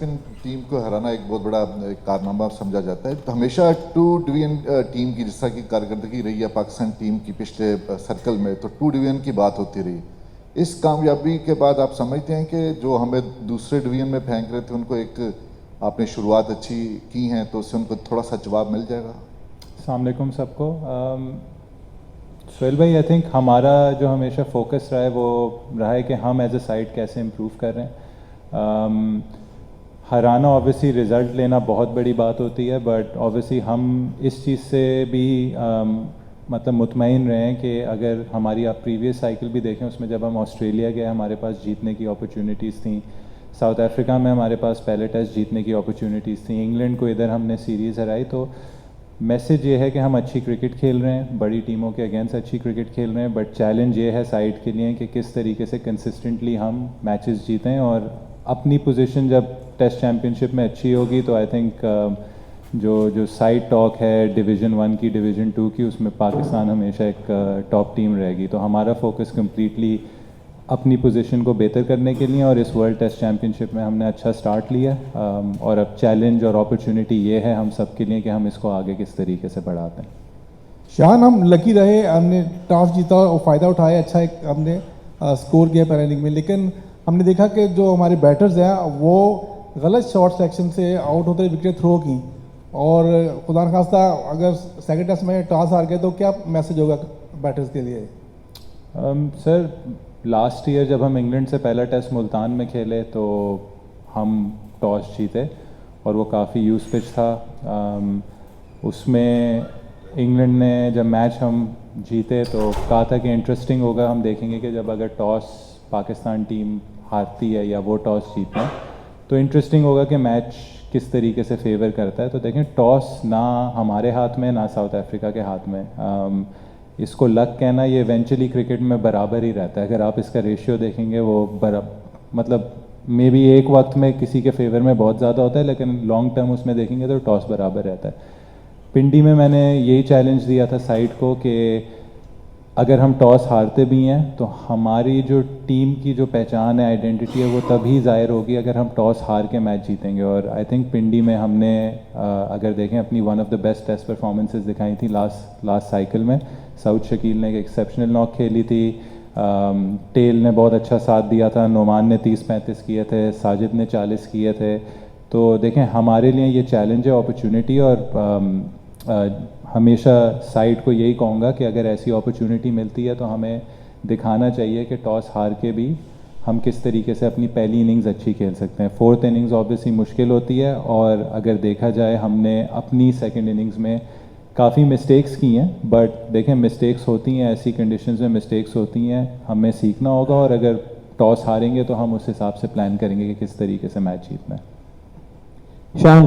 Team को हराना एक बहुत बड़ा कारनामा समझा जाता है। तो हमेशा टू डिवीजन टीम की जिस तरह की कारकर्दगी रही है पाकिस्तान टीम की पिछले सर्कल में, तो टू डिवीजन की बात होती रही। इस कामयाबी के बाद आप समझते हैं कि जो हमें दूसरे डिवीजन में फेंक रहे थे उनको एक आपने शुरुआत अच्छी की हैं तो उससे उनको थोड़ा सा जवाब मिल जाएगा? अस्सलाम वालेकुम सबको। सोहेल भाई, आई थिंक हमारा जो हमेशा फोकस रहा है वो रहा है कि हम एज ए साइड कैसे इम्प्रूव कर रहे हैं। हराना ऑब्वियसली रिज़ल्ट लेना बहुत बड़ी बात होती है, बट ऑब्वियसली हम इस चीज़ से भी मतलब मुतमईन रहे हैं कि अगर हमारी आप प्रीवियस साइकिल भी देखें उसमें जब हम ऑस्ट्रेलिया गए हमारे पास जीतने की अपॉर्चुनिटीज़ थी, साउथ अफ्रीका में हमारे पास पहले टेस्ट जीतने की अपॉर्चुनिटीज़ थी, इंग्लैंड को इधर हमने सीरीज़ हराई। तो मैसेज ये है कि हम अच्छी क्रिकेट खेल रहे हैं, बड़ी टीमों के अगेंस्ट अच्छी क्रिकेट खेल रहे हैं, बट चैलेंज ये है साइड के लिए कि किस तरीके से कंसिस्टेंटली हम मैचेस जीतें। और अपनी पोजीशन जब टेस्ट चैम्पियनशिप में अच्छी होगी तो आई थिंक जो साइड टॉक है डिवीज़न 1 की, डिवीज़न 2 की, उसमें पाकिस्तान हमेशा एक टॉप टीम रहेगी। तो हमारा फोकस कम्प्लीटली अपनी पोजीशन को बेहतर करने के लिए, और इस वर्ल्ड टेस्ट चैम्पियनशिप में हमने अच्छा स्टार्ट लिया, और अब चैलेंज और अपॉर्चुनिटी ये है हम सब के लिए कि हम इसको आगे किस तरीके से बढ़ाते हैं। शान, हम लकी रहे, हमने टॉस जीता और फ़ायदा उठाया, अच्छा एक हमने स्कोर किया पहले इनिंग में, लेकिन हमने देखा कि जो हमारे बैटर्स हैं वो गलत शॉट सेक्शन से आउट होते विकेट थ्रो की, और खुदा न खास्ता अगर सेकंड टेस्ट में टॉस हार गए तो क्या मैसेज होगा बैटर्स के लिए? सर, लास्ट ईयर जब हम इंग्लैंड से पहला टेस्ट मुल्तान में खेले तो हम टॉस जीते और वो काफ़ी यूज पिच था। उसमें इंग्लैंड ने जब मैच हम जीते तो कहा था कि इंटरेस्टिंग होगा, हम देखेंगे कि जब अगर टॉस पाकिस्तान टीम हारती है या वो टॉस जीतते हैं तो इंटरेस्टिंग होगा कि मैच किस तरीके से फेवर करता है। तो देखें, टॉस ना हमारे हाथ में ना साउथ अफ्रीका के हाथ में। इसको लक कहना ये इवेंचुअली क्रिकेट में बराबर ही रहता है। अगर आप इसका रेशियो देखेंगे वो मतलब मे बी एक वक्त में किसी के फेवर में बहुत ज़्यादा होता है, लेकिन लॉन्ग टर्म उसमें देखेंगे तो टॉस बराबर रहता है। पिंडी में मैंने यही चैलेंज दिया था साइड को कि अगर हम टॉस हारते भी हैं तो हमारी जो टीम की जो पहचान है, आइडेंटिटी है, वो तभी ज़ाहिर होगी अगर हम टॉस हार के मैच जीतेंगे। और आई थिंक पिंडी में हमने अगर देखें अपनी one of the best test performances दिखाई थी लास्ट साइकिल में। सऊद शकील ने एक एक्सेप्शनल नॉक खेली थी, टेल ने बहुत अच्छा साथ दिया था, नोमान ने 30-35 किए थे, साजिद ने 40 किए थे। तो देखें, हमारे लिए ये चैलेंज है, अपॉर्चुनिटी, और हमेशा साइड को यही कहूँगा कि अगर ऐसी अपॉर्चुनिटी मिलती है तो हमें दिखाना चाहिए कि टॉस हार के भी हम किस तरीके से अपनी पहली इनिंग्स अच्छी खेल सकते हैं। फोर्थ इनिंग्स ऑब्वियसली मुश्किल होती है, और अगर देखा जाए हमने अपनी सेकंड इनिंग्स में काफ़ी मिस्टेक्स की हैं, बट देखें मिस्टेक्स होती हैं, ऐसी कंडीशंस में मिस्टेक्स होती हैं, हमें सीखना होगा, और अगर टॉस हारेंगे तो हम उस हिसाब से प्लान करेंगे कि किस तरीके से मैच जीतना है। शान,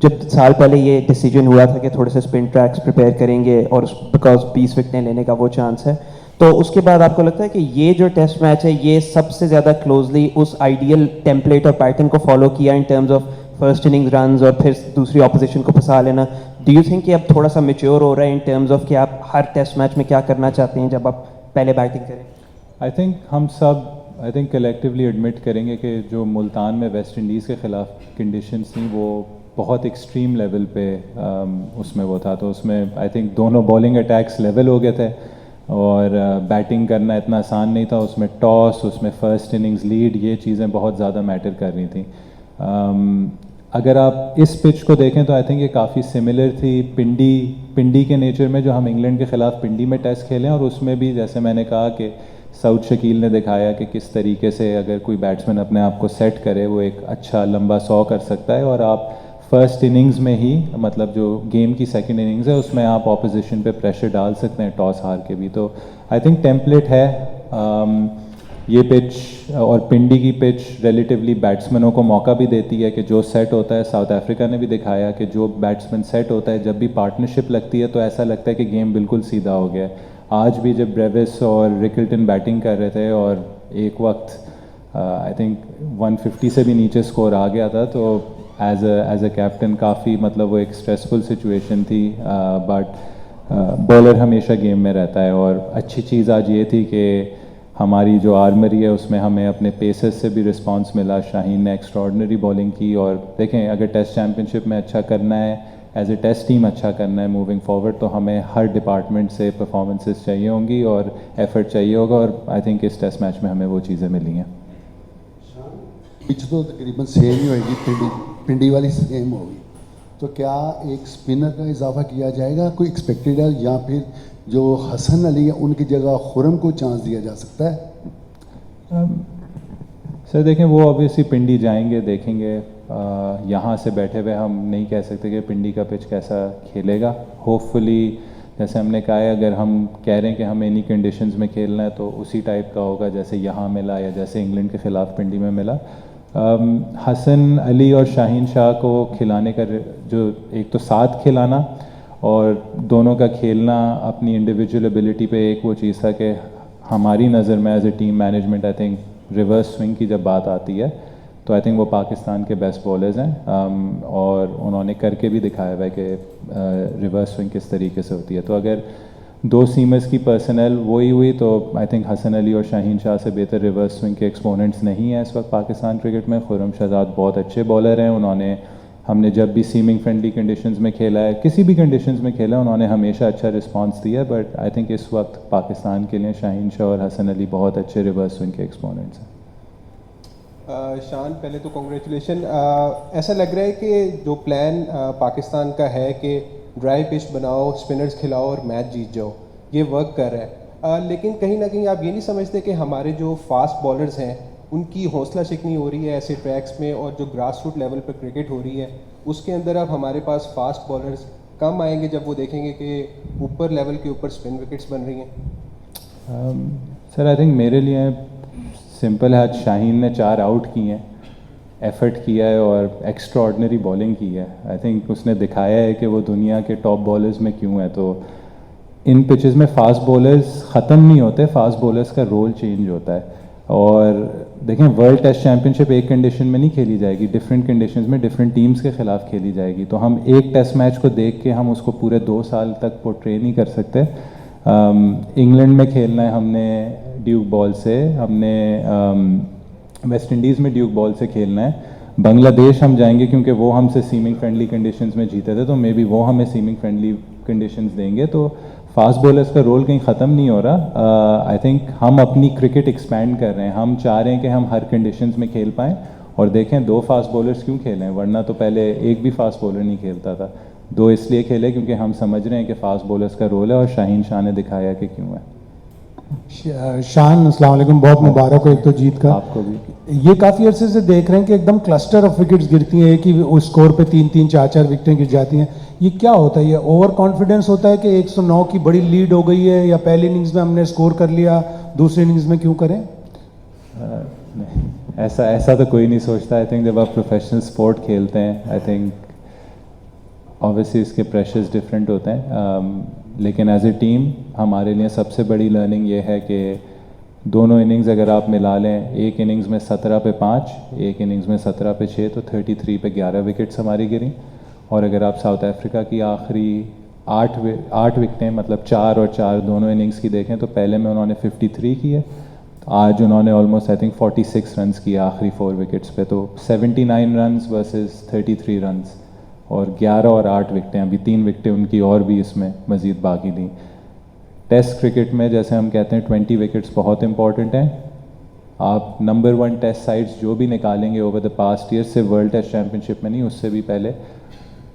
जब साल पहले ये डिसीजन हुआ था कि थोड़े से स्पिन ट्रैक्स प्रिपेयर करेंगे और बिकॉज 20 विकेटें लेने का वो चांस है, तो उसके बाद आपको लगता है कि ये जो टेस्ट मैच है ये सबसे ज़्यादा क्लोजली उस आइडियल टेम्पलेट और पैटर्न को फॉलो किया in terms of first inning runs और फिर दूसरी ऑपोजिशन को फंसा लेना? डू यू थिंक कि अब थोड़ा सा मेच्योर हो रहा है इन टर्म्स ऑफ कि आप हर टेस्ट मैच में क्या करना चाहते हैं जब आप पहले बैटिंग करें? आई थिंक हम सब कलेक्टिवली एडमिट करेंगे कि जो मुल्तान में वेस्ट इंडीज़ के ख़िलाफ़ कंडीशंस थी वो बहुत एक्सट्रीम लेवल पे उसमें वो था। तो उसमें आई थिंक दोनों बॉलिंग अटैक्स लेवल हो गए थे, और बैटिंग करना इतना आसान नहीं था। उसमें टॉस, उसमें फ़र्स्ट इनिंग्स लीड, ये चीज़ें बहुत ज़्यादा मैटर कर रही थी। अगर आप इस पिच को देखें तो आई थिंक ये काफ़ी सिमिलर थी पिंडी के नेचर में, जो हम इंग्लैंड के ख़िलाफ़ पिंडी में टेस्ट खेलें, और उसमें भी जैसे मैंने कहा कि सऊद शकील ने दिखाया कि किस तरीके से अगर कोई बैट्समैन अपने आप को सेट करे वो एक अच्छा लंबा 100 कर सकता है, और आप फर्स्ट इनिंग्स में ही, मतलब जो गेम की सेकंड इनिंग्स है उसमें आप ऑपोजिशन पे प्रेशर डाल सकते हैं टॉस हार के भी। तो आई थिंक टेम्पलेट है ये पिच, और पिंडी की पिच रिलेटिवली बैट्समैनों को मौका भी देती है कि जो सेट होता है, साउथ अफ्रीका ने भी दिखाया कि जो बैट्समैन सेट होता है जब भी पार्टनरशिप लगती है तो ऐसा लगता है कि गेम बिल्कुल सीधा हो गया है। आज भी जब ब्रेविस और रिकल्टन बैटिंग कर रहे थे और एक वक्त आई थिंक 150 से भी नीचे स्कोर आ गया था, तो एज अ कैप्टन काफ़ी मतलब वो एक स्ट्रेसफुल सिचुएशन थी, बट बॉलर हमेशा गेम में रहता है। और अच्छी चीज़ आज ये थी कि हमारी जो आर्मरी है उसमें हमें अपने पेसर्स से भी रिस्पांस मिला। शाहीन ने एक्स्ट्रॉर्डनरी बॉलिंग की, और देखें अगर टेस्ट चैम्पियनशिप में अच्छा करना है, एज ए टेस्ट टीम अच्छा करना है मूविंग फॉरवर्ड, तो हमें हर डिपार्टमेंट से परफॉर्मेंसेस चाहिए होंगी और एफर्ट चाहिए होगा, और आई थिंक इस टेस्ट मैच में हमें वो चीज़ें मिली हैं। पिच तो तकरीबन सेम ही होगी, पिंडी वाली सेम होगी, तो क्या एक स्पिनर का इजाफा किया जाएगा, कोई एक्सपेक्टेड है, या फिर जो हसन अली है उनकी जगह खुरम को चांस दिया जा सकता है? सर देखें, वो ऑब्वियसली पिंडी जाएंगे, देखेंगे। यहाँ से बैठे हुए हम नहीं कह सकते कि पिंडी का पिच कैसा खेलेगा। होपफुली जैसे हमने कहा है, अगर हम कह रहे हैं कि हमें इन्हीं कंडीशंस में खेलना है तो उसी टाइप का होगा जैसे यहाँ मिला या जैसे इंग्लैंड के ख़िलाफ़ पिंडी में मिला। हसन अली और शाहीन शाह को खिलाने का जो एक तो साथ खिलाना और दोनों का खेलना अपनी इंडिविजुअल एबिलिटी पे एक वो चीज़ था कि हमारी नज़र में as a team management I think reverse swing की जब बात आती है तो आई थिंक वो पाकिस्तान के बेस्ट बॉलर्स हैं, और उन्होंने करके भी दिखाया हुआ है कि रिवर्स स्विंग किस तरीके से होती है। तो अगर दो सीमर्स की पर्सनल वही हुई तो आई थिंक हसन अली और शाहीन शाह से बेहतर रिवर्स स्विंग के एक्सपोनेंट्स नहीं हैं इस वक्त पाकिस्तान क्रिकेट में। खुर्रम शहजाद बहुत अच्छे बॉलर हैं, उन्होंने हमने जब भी सीमिंग फ्रेंडली कंडीशंस में खेला है, किसी भी कंडीशंस में खेला, उन्होंने हमेशा अच्छा रिस्पांस दिया। बट आई थिंक इस वक्त पाकिस्तान के लिए शाहीन शाह और हसन अली बहुत अच्छे रिवर्स स्विंग के एक्सपोनेंट्स हैं। शान, पहले तो कॉन्ग्रेचुलेशन। ऐसा लग रहा है कि जो प्लान पाकिस्तान का है कि ड्राई पिच बनाओ, स्पिनर्स खिलाओ और मैच जीत जाओ, ये वर्क कर रहा है। लेकिन कहीं ना कहीं आप ये नहीं समझते कि हमारे जो फास्ट बॉलर्स हैं उनकी हौसला शिकनी हो रही है ऐसे ट्रैक्स में, और जो ग्रास रूट लेवल पर क्रिकेट हो रही है उसके अंदर अब हमारे पास फास्ट बॉलर्स कम आएंगे जब वो देखेंगे कि ऊपर लेवल के ऊपर स्पिन विकेट्स बन रही हैं? सर आई थिंक मेरे लिए सिंपल है, आज शाहीन ने 4 आउट किए हैं, एफर्ट किया है और एक्स्ट्राऑर्डिनरी बॉलिंग की है। आई थिंक उसने दिखाया है कि वो दुनिया के टॉप बॉलर्स में क्यों है। तो इन पिचेस में फास्ट बॉलर्स ख़त्म नहीं होते, फास्ट बॉलर्स का रोल चेंज होता है। और देखें, वर्ल्ड टेस्ट चैम्पियनशिप एक कंडीशन में नहीं खेली जाएगी, डिफरेंट कंडीशंस में डिफरेंट टीम्स के ख़िलाफ़ खेली जाएगी। तो हम एक टेस्ट मैच को देख के हम उसको पूरे 2 साल तक पोर्ट्रे नहीं कर सकते। इंग्लैंड में खेलना है हमने ड्यूक बॉल से, हमने वेस्ट इंडीज़ में ड्यूक बॉल से खेलना है, बांग्लादेश हम जाएंगे क्योंकि वो हमसे सीमिंग फ्रेंडली कंडीशंस में जीते थे, तो मे बी वो हमें सीमिंग फ्रेंडली कंडीशंस देंगे। तो फास्ट बॉलर्स का रोल कहीं ख़त्म नहीं हो रहा। आई थिंक हम अपनी क्रिकेट एक्सपैंड कर रहे हैं, हम चाह रहे हैं कि हम हर कंडीशंस में खेल पाएँ। और देखें 2 फास्ट बॉलर्स क्यों खेले हैं, वरना तो पहले एक भी फास्ट बॉलर नहीं खेलता था। 2 इसलिए खेले क्योंकि हम समझ रहे हैं कि फास्ट बॉलर्स का रोल है, और शाहीन शाह ने दिखाया कि क्यों है। शान, अस्सलाम वालेकुम, बहुत मुबारक हो एक तो जीत का। आपको भी। ये काफ़ी अरसे से देख रहे हैं कि एकदम क्लस्टर ऑफ विकेट्स गिरती हैं, एक ही उस स्कोर पे 3-3, 4-4 विकेटें गिर जाती हैं। ये क्या होता है? ये ओवर कॉन्फिडेंस होता है कि 109 की बड़ी लीड हो गई है, या पहली इनिंग्स में हमने स्कोर कर लिया, दूसरी इनिंग्स में क्यों करें? नहीं, ऐसा तो कोई नहीं सोचता। आई थिंक जब आप प्रोफेशनल स्पोर्ट खेलते हैं, आई थिंक ऑब्वियसली इसके प्रेशर्स डिफरेंट होते हैं, लेकिन एज ए टीम हमारे लिए सबसे बड़ी लर्निंग ये है कि दोनों इनिंग्स अगर आप मिला लें, एक इनिंग्स में 17 पे 5, एक इनिंग्स में 17 पे 6, तो 33 पे 11 विकेट्स हमारी गिरी। और अगर आप साउथ अफ्रीका की आखिरी 8 विकेटें, मतलब 4 और 4 दोनों इनिंग्स की देखें, तो पहले में उन्होंने 53 की है, आज उन्होंने ऑलमोस्ट आई थिंक 46 रन्स किए आखिरी 4 विकेट्स पे। तो 79 रन्स वर्सेस 33 रन्स, और 11 और 8 विकेटें, अभी 3 विकेटें उनकी और भी इसमें मज़ीद बाकी थी। टेस्ट क्रिकेट में जैसे हम कहते हैं 20 विकेट्स बहुत इंपॉर्टेंट हैं। आप नंबर 1 टेस्ट साइड्स जो भी निकालेंगे ओवर द पास्ट ईयर, सिर्फ वर्ल्ड टेस्ट चैम्पियनशिप में नहीं, उससे भी पहले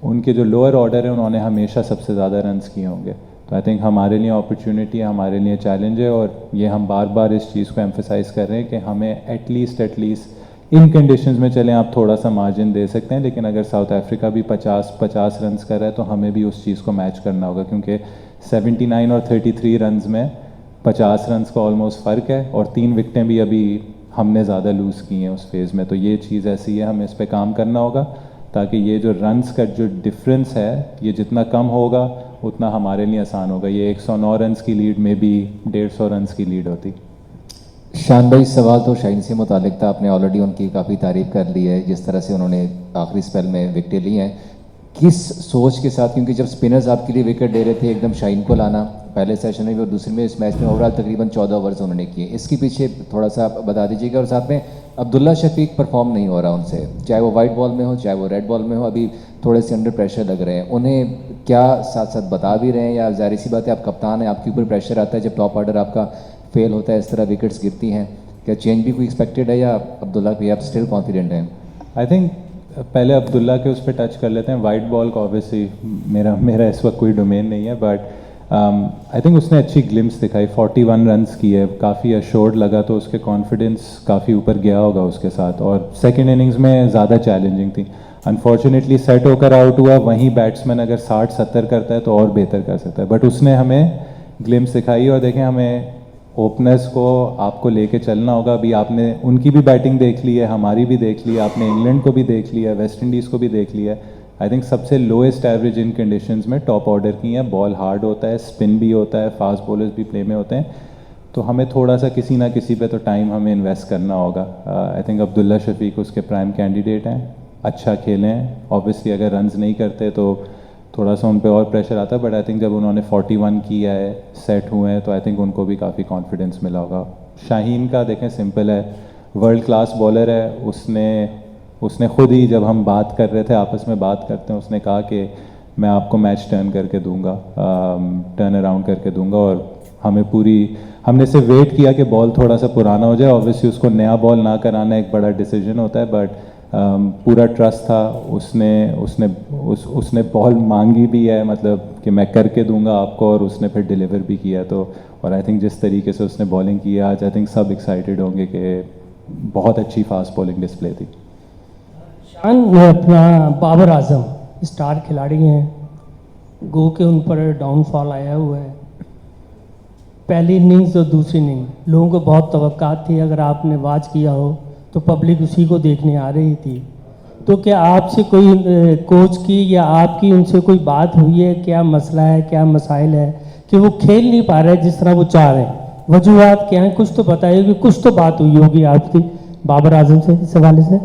उनके जो लोअर ऑर्डर है उन्होंने हमेशा सबसे ज़्यादा रन्स किए होंगे। तो आई थिंक हमारे लिए अपॉर्चुनिटी है, हमारे लिए चैलेंज है, और ये हम बार बार इस चीज़ को एम्फेसाइज कर रहे हैं कि हमें एटलीस्ट इन कंडीशंस में चलें, आप थोड़ा सा मार्जिन दे सकते हैं, लेकिन अगर साउथ अफ्रीका भी 50 रन्स कर रहा है तो हमें भी उस चीज़ को मैच करना होगा, क्योंकि 79 और 33 रन्स में 50 रन्स का ऑलमोस्ट फ़र्क है, और 3 विकेटें भी अभी हमने ज़्यादा लूज़ की हैं उस फेज़ में। तो ये चीज़ ऐसी है, हमें इस पर काम करना होगा ताकि ये जो रन्स का जो डिफरेंस है ये जितना कम होगा उतना हमारे लिए आसान होगा। ये 109 रन्स की लीड में भी 150 रन्स की लीड होती। शान भाई, सवाल तो शाहीन से मुतालिक था, आपने ऑलरेडी उनकी काफ़ी तारीफ कर ली है जिस तरह से उन्होंने आखिरी स्पेल में विकेटें ली हैं। किस सोच के साथ, क्योंकि जब स्पिनर्स आपके लिए विकेट दे रहे थे एकदम शाइन को लाना पहले सेशन में भी और दूसरे में, इस मैच में ओवरऑल तकरीबन 14 ओवर्स उन्होंने किए, इसके पीछे थोड़ा सा आप बता दीजिएगा। और साथ में अब्दुल्ला शफीक परफॉर्म नहीं हो रहा उनसे, चाहे वो वाइट बॉल में हो चाहे वो रेड बॉल में हो, अभी थोड़े से अंडर प्रेशर लग रहे हैं। उन्हें क्या साथ साथ बता भी रहे हैं, या जाहिर सी बात है आप कप्तान हैं, आपके ऊपर प्रेशर आता है जब टॉप ऑर्डर आपका फेल होता है, इस तरह विकेट्स गिरती हैं, क्या चेंज भी कोई एक्सपेक्टेड है, या अब्दुल्ला पे आप स्टिल कॉन्फिडेंट हैं? आई थिंक पहले अब्दुल्ला के उस पर टच कर लेते हैं। वाइट बॉल का ऑब्वियसली मेरा इस वक्त कोई डोमेन नहीं है, बट आई थिंक उसने अच्छी ग्लिम्स दिखाई, 41 रन्स की है, काफ़ी अश्योर्ड लगा, तो उसके कॉन्फिडेंस काफ़ी ऊपर गया होगा उसके साथ। और सेकेंड इनिंग्स में ज़्यादा चैलेंजिंग थी, अनफॉर्चुनेटली सेट होकर आउट हुआ। वहीं बैट्समैन अगर 60-70 करता है तो और बेहतर कर सकता है, बट उसने हमें ग्लिम्स दिखाई। और देखें, हमें ओपनर्स को आपको लेके चलना होगा। अभी आपने उनकी भी बैटिंग देख ली है, हमारी भी देख ली है, आपने इंग्लैंड को भी देख लिया है, वेस्ट इंडीज़ को भी देख लिया है। आई थिंक सबसे लोएस्ट एवरेज इन कंडीशंस में टॉप ऑर्डर की है, बॉल हार्ड होता है, स्पिन भी होता है, फास्ट बॉलर्स भी प्ले में होते हैं, तो हमें थोड़ा सा किसी ना किसी पे तो टाइम हमें इन्वेस्ट करना होगा। आई थिंक अब्दुल्ला शफीक उसके प्राइम कैंडिडेट हैं, अच्छा खेले हैं। ऑब्वियसली अगर रन्स नहीं करते तो थोड़ा सा उन पे और प्रेशर आता है, बट आई थिंक जब उन्होंने 41 किया है, सेट हुए हैं, तो आई थिंक उनको भी काफ़ी कॉन्फिडेंस मिला होगा। शाहीन का देखें, सिंपल है, वर्ल्ड क्लास बॉलर है। उसने खुद ही, जब हम बात कर रहे थे, आपस में बात करते हैं, उसने कहा कि मैं आपको मैच टर्न करके दूंगा, टर्न अराउंड करके दूंगा। और हमने सिर्फ वेट किया कि बॉल थोड़ा सा पुराना हो जाए। ऑब्वियसली उसको नया बॉल ना कराना एक बड़ा डिसीजन होता है, बट पूरा ट्रस्ट था। उसने बॉल मांगी भी है, मतलब कि मैं करके दूंगा आपको, और उसने फिर डिलीवर भी किया। तो और आई थिंक जिस तरीके से उसने बॉलिंग की आज, आई थिंक सब एक्साइटेड होंगे कि बहुत अच्छी फास्ट बॉलिंग डिस्प्ले थी। शान अपना बाबर आजम स्टार खिलाड़ी हैं, गो के उन पर डाउनफॉल आया हुआ है। पहली इनिंग्स और दूसरी इनिंग लोगों को बहुत तवक्कात थी, अगर आपने वॉच किया हो तो पब्लिक उसी को देखने आ रही थी। तो क्या आपसे कोई कोच की या आपकी उनसे कोई बात हुई है, क्या मसला है, क्या मसाइल है कि वो खेल नहीं पा रहे जिस तरह वो चाह रहे हैं? वजूहत क्या है, कुछ तो बताइए कि कुछ तो बात हुई होगी आपकी बाबर आजम से इस हवाले से।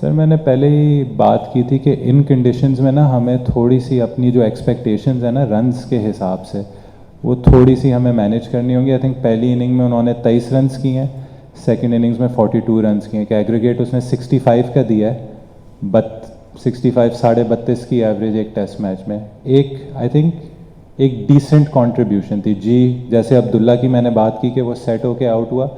सर, मैंने पहले ही बात की थी कि इन कंडीशंस में ना हमें थोड़ी सी अपनी जो एक्सपेक्टेशंस है ना रन्स के हिसाब से, वो थोड़ी सी हमें मैनेज करनी होगी। आई थिंक पहली इनिंग में उन्होंने 23 रन्स किए हैं, सेकंड इनिंग्स में 42 रन्स किए हैं, कि एग्रीगेट उसने 65 का दिया है, बट 65 32.5 की एवरेज एक टेस्ट मैच में आई थिंक एक डिसेंट कंट्रीब्यूशन थी जी। जैसे अब्दुल्ला की मैंने बात की कि वो सेट होके आउट हुआ,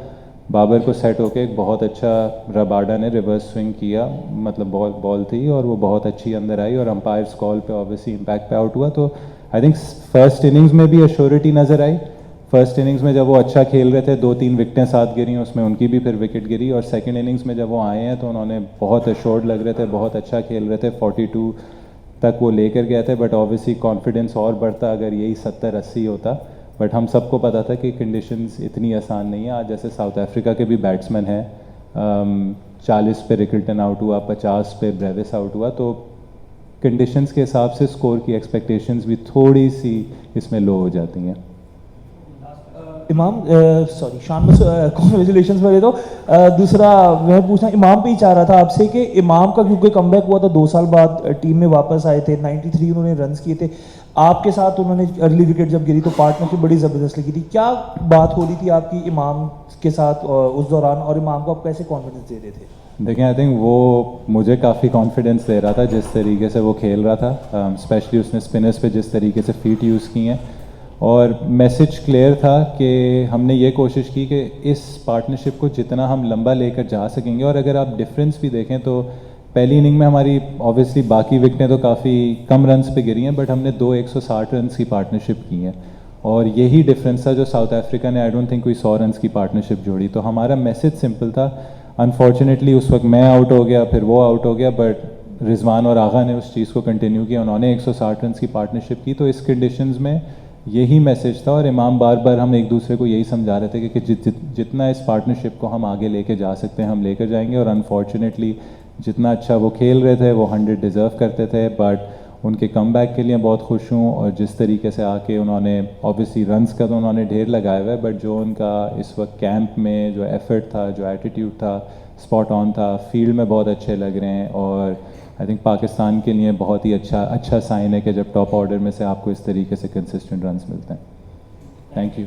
बाबर को सेट होके एक बहुत अच्छा रबाडा ने रिवर्स स्विंग किया, मतलब बॉल थी और वो बहुत अच्छी अंदर आई, और अंपायर्स कॉल पे ऑब्वियसली इम्पैक्ट पे आउट हुआ। तो आई थिंक फर्स्ट इनिंग्स में भी अश्योरिटी नज़र आई। फर्स्ट इनिंग्स में जब वो अच्छा खेल रहे थे, 2-3 विकेटें साथ गिरी, उसमें उनकी भी फिर विकेट गिरी। और सेकंड इनिंग्स में जब वो आए हैं तो उन्होंने बहुत अश्योर्ड लग रहे थे, बहुत अच्छा खेल रहे थे, 42 तक वो लेकर गए थे। बट ऑब्वियसली कॉन्फिडेंस और बढ़ता अगर यही 70-80 होता। बट हम सबको पता था कि कंडीशंस इतनी आसान नहीं है। आज जैसे साउथ अफ्रीका के भी बैट्समैन हैं, 40 पे रिकल्टन आउट हुआ, 50 पे ब्रेविस आउट हुआ, तो कंडीशंस के हिसाब से स्कोर की एक्सपेक्टेशंस भी थोड़ी सी इसमें लो हो जाती हैं। इमाम सॉरी शान, कॉन्ग्रेचुलेशन मेरे। तो दूसरा मैं पूछना इमाम पे ही चाह रहा था आपसे कि इमाम का क्योंकि कमबैक हुआ था 2 साल बाद, टीम में वापस आए थे, 93 उन्होंने रन्स किए थे आपके साथ, उन्होंने अर्ली विकेट जब गिरी तो पार्टनरशिप बड़ी ज़बरदस्त लगी थी। क्या बात हो रही थी आपकी इमाम के साथ उस दौरान, और इमाम को आप कैसे कॉन्फिडेंस दे रहे थे? देखें, आई थिंक वो मुझे काफ़ी कॉन्फिडेंस दे रहा था जिस तरीके से वो खेल रहा था, स्पेशली उसने स्पिनर्स पे जिस तरीके से फीट यूज़ की हैं। और मैसेज क्लियर था कि हमने ये कोशिश की कि इस पार्टनरशिप को जितना हम लंबा लेकर जा सकेंगे। और अगर आप डिफरेंस भी देखें तो पहली इनिंग में हमारी ऑब्वियसली बाकी विकेटें तो काफ़ी कम रन्स पे गिरी हैं, बट हमने 2 160 रन्स की पार्टनरशिप की हैं, और यही डिफरेंस था जो साउथ अफ्रीका ने आई डोंट थिंक कोई 100 रन्स की पार्टनरशिप जोड़ी। तो हमारा मैसेज सिंपल था। अनफॉर्चुनेटली उस वक्त मैं आउट हो गया, फिर वो आउट हो गया, बट रिजवान और आगा ने उस चीज़ को कंटिन्यू किया, उन्होंने 160 रन्स की पार्टनरशिप की। तो इस कंडीशंस में यही मैसेज था, और इमाम बार बार हम एक दूसरे को यही समझा रहे थे कि जितना इस पार्टनरशिप को हम आगे लेके जा सकते हैं हम लेकर जाएंगे। और अनफॉर्चुनेटली जितना अच्छा वो खेल रहे थे वो 100 डिज़र्व करते थे, बट उनके कमबैक के लिए बहुत खुश हूँ। और जिस तरीके से आके उन्होंने ऑब्वियसली रन्स का तो उन्होंने ढेर लगाया हुआ है, बट जो उनका इस वक्त कैंप में जो एफर्ट था, जो एटीट्यूड था, स्पॉट ऑन था, फील्ड में बहुत अच्छे लग रहे हैं। और आई थिंक पाकिस्तान के लिए बहुत ही अच्छा साइन है कि जब टॉप ऑर्डर में से आपको इस तरीके से कंसिस्टेंट रन्स मिलते हैं। Thank you.